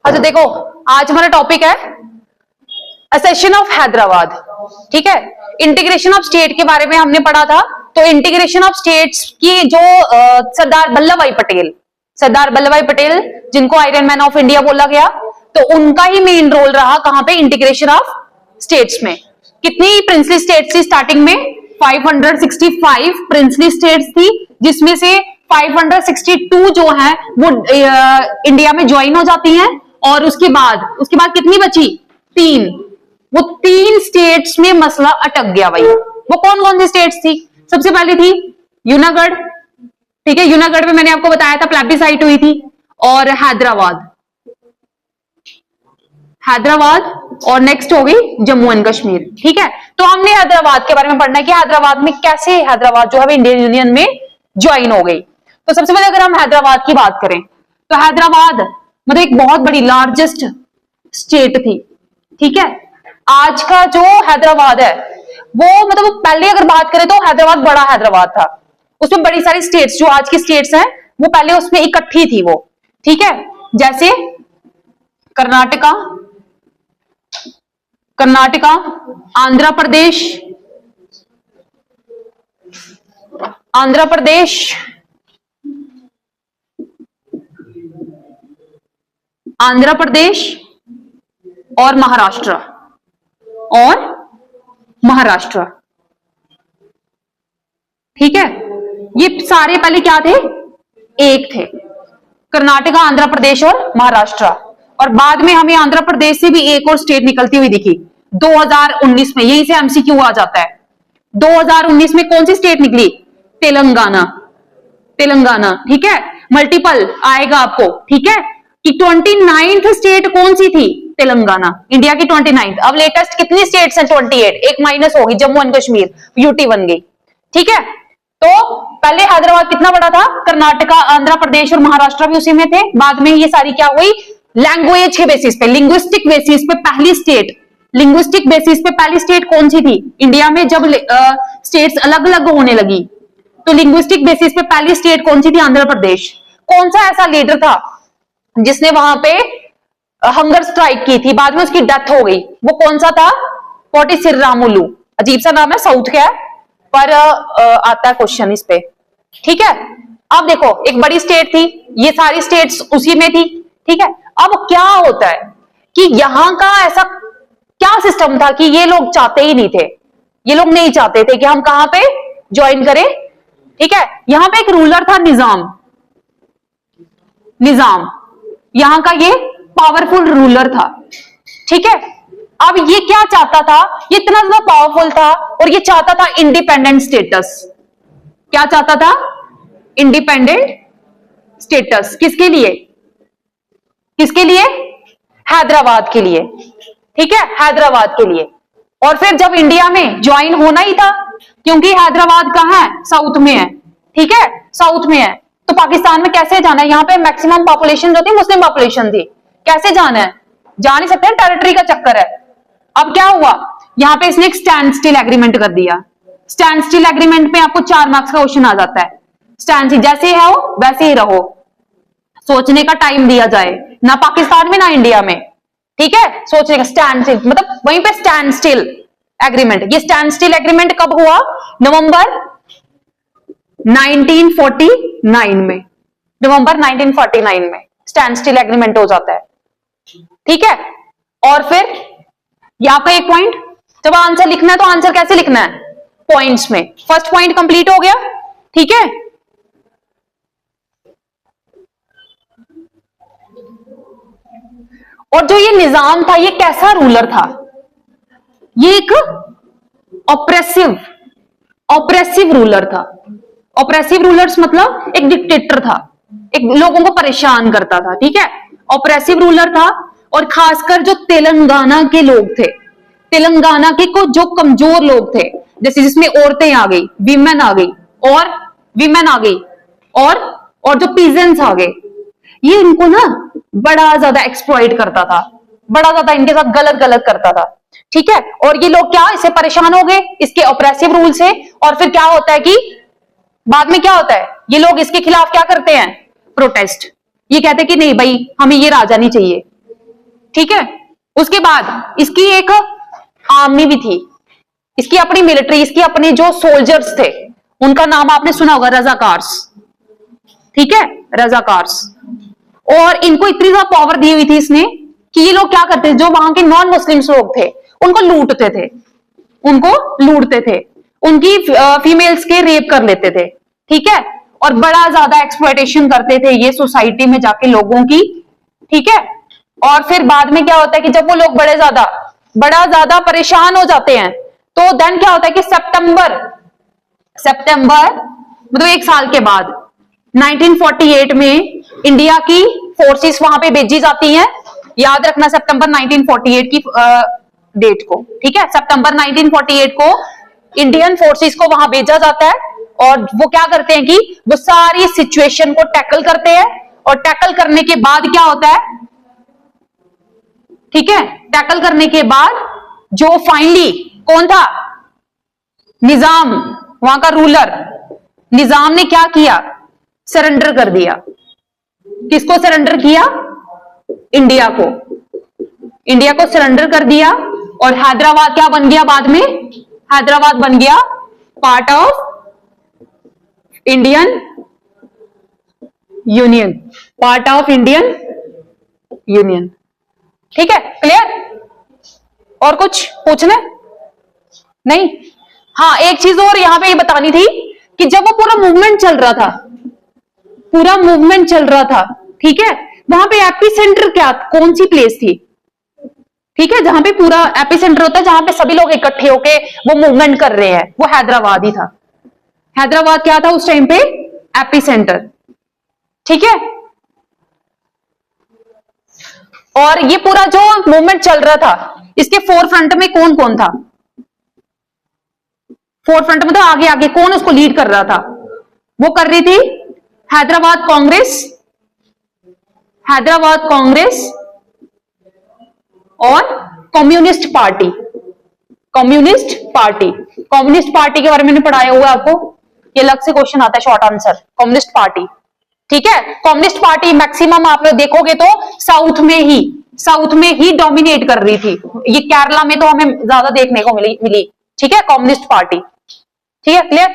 अच्छा देखो, आज हमारा टॉपिक है असेशन ऑफ हैदराबाद। ठीक है, इंटीग्रेशन ऑफ स्टेट के बारे में हमने पढ़ा था। तो इंटीग्रेशन ऑफ स्टेट्स की जो सरदार वल्लभ भाई पटेल जिनको आयरन मैन ऑफ इंडिया बोला गया, तो उनका ही मेन रोल रहा कहां पे, इंटीग्रेशन ऑफ स्टेट्स में। कितनी प्रिंसली स्टेट्स थी स्टार्टिंग में? 565 प्रिंसली स्टेट्स थी, जिसमें से 562 जो है वो इंडिया में ज्वाइन हो जाती हैं, और उसके बाद कितनी बची? 3। वो 3 स्टेट्स में मसला अटक गया भाई। वो कौन कौन सी स्टेट्स थी? सबसे पहले थी यूनागढ़। ठीक है, यूनागढ़ में मैंने आपको बताया था प्लेबिसाइट हुई थी। और हैदराबाद, और नेक्स्ट हो गई जम्मू एंड कश्मीर। ठीक है, तो हमने हैदराबाद के बारे में पढ़ना है कि हैदराबाद में कैसे हैदराबाद जो है इंडियन यूनियन में ज्वाइन हो गई। तो सबसे पहले अगर हम हैदराबाद की बात करें, तो हैदराबाद मतलब एक बहुत बड़ी लार्जेस्ट स्टेट थी। ठीक है, आज का जो हैदराबाद है वो मतलब पहले अगर बात करें तो हैदराबाद बड़ा हैदराबाद था, उसमें बड़ी सारी स्टेट्स जो आज की स्टेट्स हैं वो पहले उसमें इकट्ठी थी वो। ठीक है, जैसे कर्नाटका, आंध्र प्रदेश और महाराष्ट्र। ठीक है, ये सारे पहले क्या थे? एक थे, कर्नाटका, आंध्र प्रदेश और महाराष्ट्र। और बाद में हमें आंध्र प्रदेश से भी एक और स्टेट निकलती हुई दिखी 2019 में। यहीं से एमसीक्यू आ जाता है। 2019 में कौन सी स्टेट निकली? तेलंगाना। ठीक है, मल्टीपल आएगा आपको। ठीक है, कि 29th स्टेट कौन सी थी? तेलंगाना, इंडिया की 29th। अब लेटेस्ट कितनी स्टेट्स हैं? 28। एक माइनस होगी, जम्मू एंड कश्मीर, यूटी बन गई। ठीक है, तो पहले हैदराबाद कितना बड़ा था? कर्नाटका, आंध्र प्रदेश और महाराष्ट्र भी उसी में थे। बाद में ये सारी क्या हुई? लैंग्वेज के बेसिस पे, लिंग्विस्टिक बेसिस पे पहली स्टेट कौन सी थी इंडिया में? जब स्टेट्स अलग अलग होने लगी तो लिंग्विस्टिक बेसिस पे पहली स्टेट कौन सी थी? आंध्र प्रदेश। कौन सा ऐसा लीडर था जिसने वहां पे हंगर स्ट्राइक की थी, बाद में उसकी डेथ हो गई? वो कौन सा था? पोटी श्रीरामुलु। अजीब सा नाम है, साउथ का है, पर आता है क्वेश्चन इस पे। ठीक है, अब देखो एक बड़ी स्टेट थी, ये सारी स्टेट्स उसी में थी। ठीक है, अब क्या होता है कि यहां का ऐसा क्या सिस्टम था कि ये लोग चाहते ही नहीं थे, ये लोग नहीं चाहते थे कि हम कहां पे ज्वाइन करें। ठीक है, यहां पे एक रूलर था, निजाम, यहां का ये पावरफुल रूलर था। ठीक है, अब ये क्या चाहता था? ये इतना ज्यादा पावरफुल था और ये चाहता था इंडिपेंडेंट स्टेटस। क्या चाहता था? Independent status. किसके लिए? हैदराबाद के लिए। ठीक है, हैदराबाद के लिए। और फिर जब इंडिया में ज्वाइन होना ही था, क्योंकि हैदराबाद कहां है? साउथ में है। ठीक है, साउथ में है, तो पाकिस्तान में कैसे जाना है? यहाँ पे मैक्सिमम पॉपुलेशन जो थी मुस्लिम पॉपुलेशन थी, कैसे जाना है? जा नहीं सकते, टेरिटरी का चक्कर है। अब क्या हुआ? यहाँ पे इसने एक स्टैंड स्टिल एग्रीमेंट कर दिया। स्टैंड स्टिल एग्रीमेंट में आपको 4 मार्क्स का क्वेश्चन आ जाता है। स्टैंड स्टिल, जैसे है हो वैसे ही रहो, सोचने का टाइम दिया जाए, ना पाकिस्तान में ना इंडिया में। ठीक है, सोचने का, स्टैंड स्टिल मतलब वहीं पे स्टैंड स्टिल एग्रीमेंट। ये स्टैंड स्टिल एग्रीमेंट कब हुआ? नवंबर 1949 में। नवंबर 1949 में स्टैंड स्टिल एग्रीमेंट हो जाता है। ठीक है, और फिर यहां पे एक पॉइंट, जब आंसर लिखना है तो आंसर कैसे लिखना है? पॉइंट्स में। फर्स्ट पॉइंट कंप्लीट हो गया। ठीक है, और जो ये निजाम था, ये कैसा रूलर था? ये एक ऑप्रेसिव रूलर था। ऑप्रेसिव रूलर्स मतलब एक डिक्टेटर था, एक लोगों को परेशान करता था। ठीक है, ऑप्रेसिव रूलर था। और खासकर जो तेलंगाना के लोग थे, तेलंगाना के को जो कमजोर लोग थे, जैसे जिसमें औरतें आ गई, विमेन आ गई और जो पीजेंट्स आ गए, ये इनको ना बड़ा ज्यादा एक्सप्लॉइट करता था, बड़ा ज्यादा इनके साथ गलत करता था। ठीक है, और ये लोग क्या, इससे परेशान हो गए, इसके ऑप्रेसिव रूल से। और फिर क्या होता है कि बाद में क्या होता है, ये लोग इसके खिलाफ क्या करते हैं? प्रोटेस्ट। ये कहते हैं कि नहीं भाई, हमें ये राजा नहीं चाहिए, ठीक है। उसके बाद इसकी एक आर्मी भी थी, इसकी अपनी मिलिट्री, इसकी अपने जो सोल्जर्स थे उनका नाम आपने सुना होगा, रजाकार्स। ठीक है, रजाकार्स। और इनको इतनी ज्यादा पावर दी हुई थी इसने कि ये लोग क्या करते थे, जो वहां के नॉन मुस्लिम्स लोग थे उनको लूटते थे, उनकी फीमेल्स के रेप कर लेते थे। ठीक है, और बड़ा ज्यादा एक्सप्लॉयटेशन करते थे ये सोसाइटी में जाके लोगों की। ठीक है, और फिर बाद में क्या होता है कि जब वो लोग बड़ा ज्यादा परेशान हो जाते हैं तो देन क्या होता है कि सितंबर मतलब एक साल के बाद 1948 में इंडिया की फोर्सेस वहां पे भेजी जाती हैं। याद रखना सितंबर 1948 की डेट को। ठीक है, सितंबर 1948 को इंडियन फोर्सेस को वहां भेजा जाता है और वो क्या करते हैं कि वो सारी सिचुएशन को टैकल करते हैं। और टैकल करने के बाद क्या होता है, ठीक है, टैकल करने के बाद जो फाइनली कौन था, निजाम, वहां का रूलर निजाम ने क्या किया, सरेंडर कर दिया। किसको सरेंडर किया, इंडिया को सरेंडर कर दिया। और हैदराबाद क्या बन गया बाद में, हैदराबाद बन गया पार्ट ऑफ इंडियन यूनियन, ठीक है, क्लियर। और कुछ पूछना नहीं? हाँ, एक चीज और यहां पे ये बतानी थी कि जब वो पूरा मूवमेंट चल रहा था, ठीक है, वहां पे एपिसेंटर क्या, कौन सी प्लेस थी? ठीक है, जहां पे पूरा एपिसेंटर होता है, जहां पे सभी लोग इकट्ठे होके वो मूवमेंट कर रहे हैं, वो हैदराबाद ही था। हैदराबाद क्या था उस टाइम पे, एपिसेंटर। ठीक है, और ये पूरा जो मूवमेंट चल रहा था इसके फोर फ्रंट में कौन कौन था? फोर फ्रंट में तो आगे आगे कौन उसको लीड कर रहा था? वो कर रही थी हैदराबाद कांग्रेस और कम्युनिस्ट पार्टी के बारे में मैंने पढ़ाया हुआ है आपको, ये अलग से क्वेश्चन आता है, शॉर्ट आंसर, कम्युनिस्ट पार्टी। ठीक है, कम्युनिस्ट पार्टी मैक्सिमम आप लोग देखोगे तो साउथ में ही डोमिनेट कर रही थी। ये केरला में तो हमें ज्यादा देखने को मिली। ठीक है, कम्युनिस्ट पार्टी। ठीक है, क्लियर।